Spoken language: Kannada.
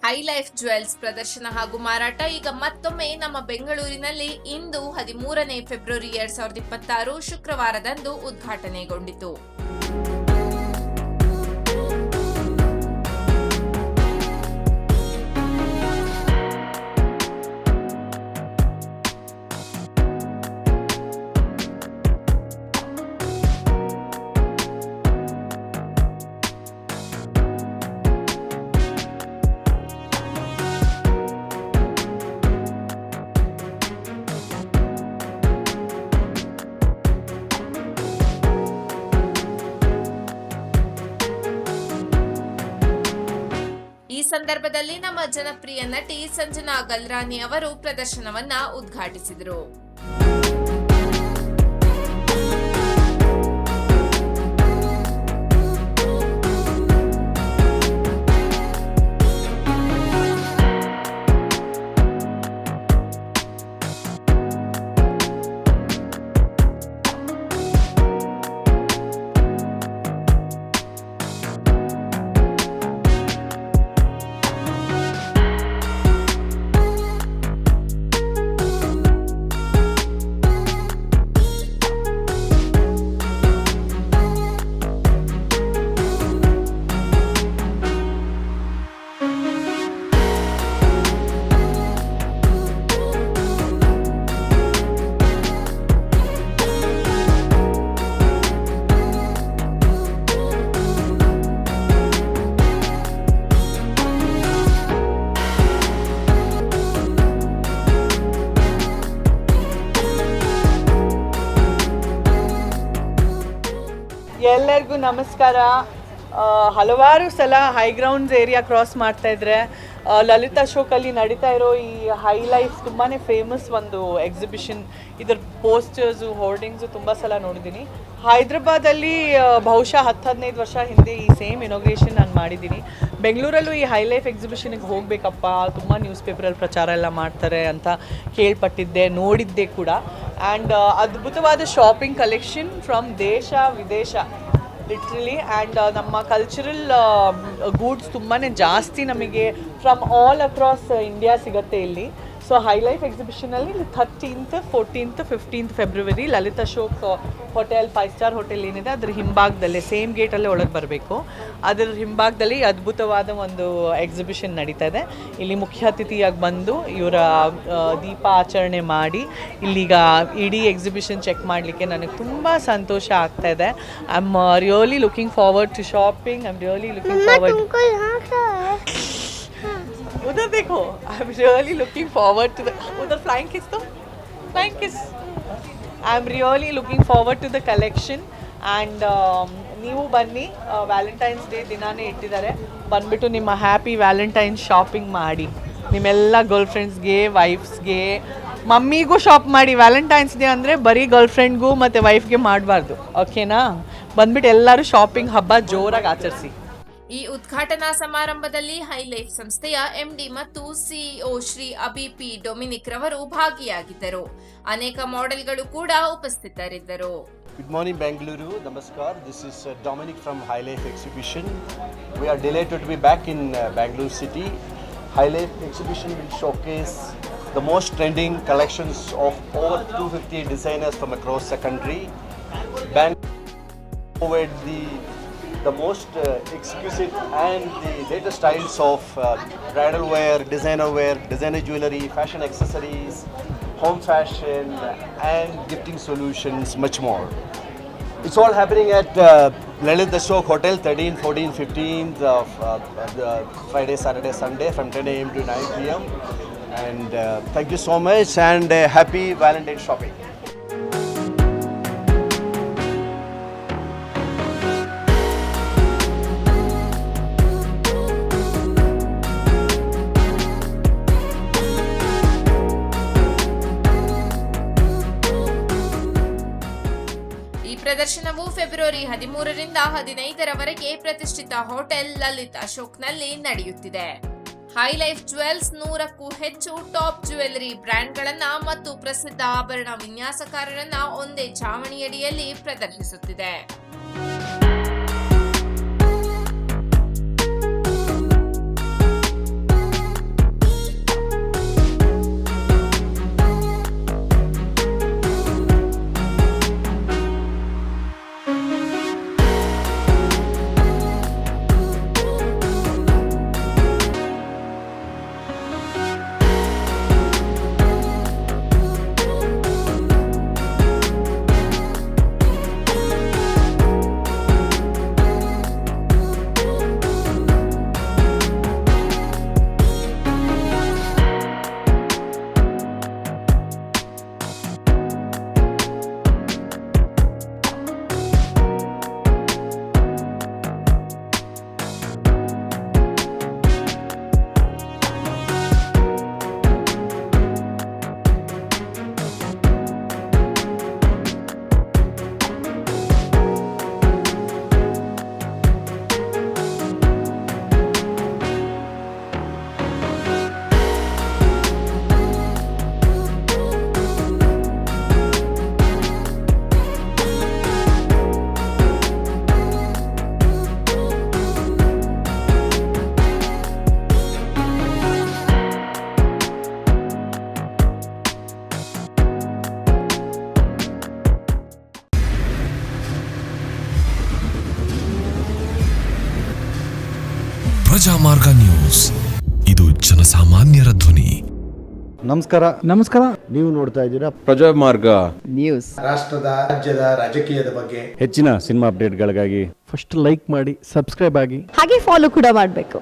ಹೈ ಲೈಫ್ ಜ್ಯುವೆಲ್ಸ್ ಪ್ರದರ್ಶನ ಹಾಗೂ ಮಾರಾಟ ಈಗ ಮತ್ತೊಮ್ಮೆ ನಮ್ಮ ಬೆಂಗಳೂರಿನಲ್ಲಿ ಇಂದು 13ನೇ ಫೆಬ್ರವರಿ 2026 ಶುಕ್ರವಾರದಂದು ಉದ್ಘಾಟನೆಗೊಂಡಿತು. ಈ ಸಂದರ್ಭದಲ್ಲಿ ನಮ್ಮ ಜನಪ್ರಿಯ ನಟಿ ಸಂಜನಾ ಗಲ್ರಾನಿ ಅವರು ಪ್ರದರ್ಶನವನ್ನ ಉದ್ಘಾಟಿಸಿದರು. ಎಲ್ಲರಿಗೂ ನಮಸ್ಕಾರ. ಹಲವಾರು ಸಲ ಹೈ ಗ್ರೌಂಡ್ಸ್ ಏರಿಯಾ ಕ್ರಾಸ್ ಮಾಡ್ತಾ ಇದ್ರೆ ಲಲಿತ್ ಅಶೋಕಲ್ಲಿ ನಡೀತಾ ಇರೋ ಈ ಹೈ ಲೈಫ್ ತುಂಬಾ ಫೇಮಸ್ ಒಂದು ಎಕ್ಸಿಬಿಷನ್. ಇದ್ರ ಪೋಸ್ಟರ್ಸು ಹೋರ್ಡಿಂಗ್ಸು ತುಂಬ ಸಲ ನೋಡಿದ್ದೀನಿ. ಹೈದ್ರಾಬಾದಲ್ಲಿ ಬಹುಶಃ 10-15 ವರ್ಷ ಹಿಂದೆ ಈ ಸೇಮ್ ಇನಾಗ್ರೇಷನ್ ನಾನು ಮಾಡಿದ್ದೀನಿ. ಬೆಂಗಳೂರಲ್ಲೂ ಈ ಹೈ ಲೈಫ್ ಎಕ್ಸಿಬಿಷನ್ಗೆ ಹೋಗಬೇಕಪ್ಪ, ತುಂಬ ನ್ಯೂಸ್ ಪೇಪರಲ್ಲಿ ಪ್ರಚಾರ ಎಲ್ಲ ಮಾಡ್ತಾರೆ ಅಂತ ಕೇಳ್ಪಟ್ಟಿದ್ದೆ, ನೋಡಿದ್ದೆ ಕೂಡ. ಆ್ಯಂಡ್ ಅದ್ಭುತವಾದ ಶಾಪಿಂಗ್ ಕಲೆಕ್ಷನ್ ಫ್ರಮ್ ದೇಶ ವಿದೇಶ ಲಿಟ್ರಲಿ. ಆ್ಯಂಡ್ ನಮ್ಮ ಕಲ್ಚರಲ್ ಗೂಡ್ಸ್ ತುಂಬಾ ಜಾಸ್ತಿ ನಮಗೆ ಫ್ರಮ್ ಆಲ್ ಅಕ್ರಾಸ್ ಇಂಡಿಯಾ ಸಿಗುತ್ತೆ ಇಲ್ಲಿ. ಸೊ ಹೈ ಲೈಫ್ ಎಕ್ಸಿಬಿಷನಲ್ಲಿ 13th, 14th, 15th February Lalit Ashok hotel 5 star hotel ಏನಿದೆ ಅದ್ರ ಹಿಂಭಾಗದಲ್ಲೇ ಸೇಮ್ ಗೇಟಲ್ಲೇ ಒಳಗೆ ಬರಬೇಕು. ಅದರ ಹಿಂಭಾಗದಲ್ಲಿ ಅದ್ಭುತವಾದ ಒಂದು ಎಕ್ಸಿಬಿಷನ್ ನಡೀತಾ ಇದೆ. ಇಲ್ಲಿ ಮುಖ್ಯ ಅತಿಥಿಯಾಗಿ ಬಂದು ಇವರ ದೀಪ ಆಚರಣೆ ಮಾಡಿ ಇಲ್ಲಿಗ ಇಡೀ ಎಕ್ಸಿಬಿಷನ್ ಚೆಕ್ ಮಾಡಲಿಕ್ಕೆ ನನಗೆ ತುಂಬ ಸಂತೋಷ ಆಗ್ತಾ ಇದೆ. I am really looking forward to shopping. I am really looking forward. उधर देखो, I am really looking forward to the उधर फ्लाइंग किस तो flying kiss. I am really looking forward to the collection. And ನೀವು ಬನ್ನಿ, ವ್ಯಾಲೆಂಟೈನ್ಸ್ ಡೇ ದಿನಾನೇ ಇಟ್ಟಿದ್ದಾರೆ. ಬಂದುಬಿಟ್ಟು ನಿಮ್ಮ ಹ್ಯಾಪಿ ವ್ಯಾಲೆಂಟೈನ್ಸ್ ಶಾಪಿಂಗ್ ಮಾಡಿ, ನಿಮ್ಮೆಲ್ಲ ಗರ್ಲ್ ಫ್ರೆಂಡ್ಸ್ಗೆ, ವೈಫ್ಸ್ಗೆ, ಮಮ್ಮಿಗೂ ಶಾಪ್ ಮಾಡಿ. ವ್ಯಾಲೆಂಟೈನ್ಸ್ ಡೇ ಅಂದರೆ ಬರೀ ಗರ್ಲ್ ಫ್ರೆಂಡ್ಗೂ ಮತ್ತು ವೈಫ್ಗೆ ಮಾಡಬಾರ್ದು, ಓಕೆನಾ? ಬಂದುಬಿಟ್ಟು ಎಲ್ಲರೂ ಶಾಪಿಂಗ್ ಹಬ್ಬ ಜೋರಾಗಿ ಆಚರಿಸಿ. ಈ ಉದ್ಘಾಟನಾ ಸಮಾರಂಭದಲ್ಲಿ ಹೈ ಲೈಫ್ ಸಂಸ್ಥೆಯ ಎಂಡಿ ಮತ್ತು CEO Shri Abhi P Dominic ರವರು ಭಾಗಿಯಾಗಿದ್ದರು. ಅನೇಕ ಮಾಡೆಲ್ಗಳು ಕೂಡ ಉಪಸ್ಥಿತರಿದ್ದರು. Good morning, Bengaluru. Namaskar. This is Dominic from High Life Exhibition. We are delighted to be back in Bangalore city. High Life Exhibition will showcase the most trending collections of over 250 designers from across the country. Bangalore with the most exquisite and the latest styles of bridal wear, designer jewelry, fashion accessories, home fashion and gifting solutions, much more. It's all happening at Lalit Ashok Hotel, 13, 14, 15th of Friday, Saturday, Sunday from 10 a.m. to 9 p.m. And thank you so much and happy Valentine's shopping. ಪ್ರದರ್ಶನವು ಫೆಬ್ರವರಿ 13ರಿಂದ 15ರವರೆಗೆ ಪ್ರತಿಷ್ಠಿತ ಹೋಟೆಲ್ ಲಲಿತ್ ಅಶೋಕ್ನಲ್ಲಿ ನಡೆಯುತ್ತಿದೆ. ಹೈ ಲೈಫ್ ಜ್ಯುವೆಲ್ಸ್ 100ಕ್ಕೂ ಹೆಚ್ಚು ಟಾಪ್ ಜ್ಯುವೆಲರಿ ಬ್ರ್ಯಾಂಡ್ಗಳನ್ನ ಮತ್ತು ಪ್ರಸಿದ್ಧ ಆಭರಣ ವಿನ್ಯಾಸಕಾರರನ್ನ ಒಂದೇ ಛಾವಣಿಯಡಿಯಲ್ಲಿ ಪ್ರದರ್ಶಿಸುತ್ತಿದೆ. ಪ್ರಜಾಮಾರ್ಗ ನ್ಯೂಸ್, ಇದು ಜನಸಾಮಾನ್ಯರ ಧ್ವನಿ. ನಮಸ್ಕಾರ. ನೀವು ನೋಡ್ತಾ ಇದ್ದೀರಾ ಪ್ರಜಾಮಾರ್ಗ ನ್ಯೂಸ್. ರಾಷ್ಟ್ರದ ರಾಜ್ಯದ ರಾಜಕೀಯದ ಬಗ್ಗೆ ಹೆಚ್ಚಿನ ಸಿನಿಮಾ ಅಪ್ಡೇಟ್ಗಳಿಗಾಗಿ ಫಸ್ಟ್ ಲೈಕ್ ಮಾಡಿ, ಸಬ್ಸ್ಕ್ರೈಬ್ ಆಗಿ, ಹಾಗೆ ಫಾಲೋ ಕೂಡ ಮಾಡಬೇಕು.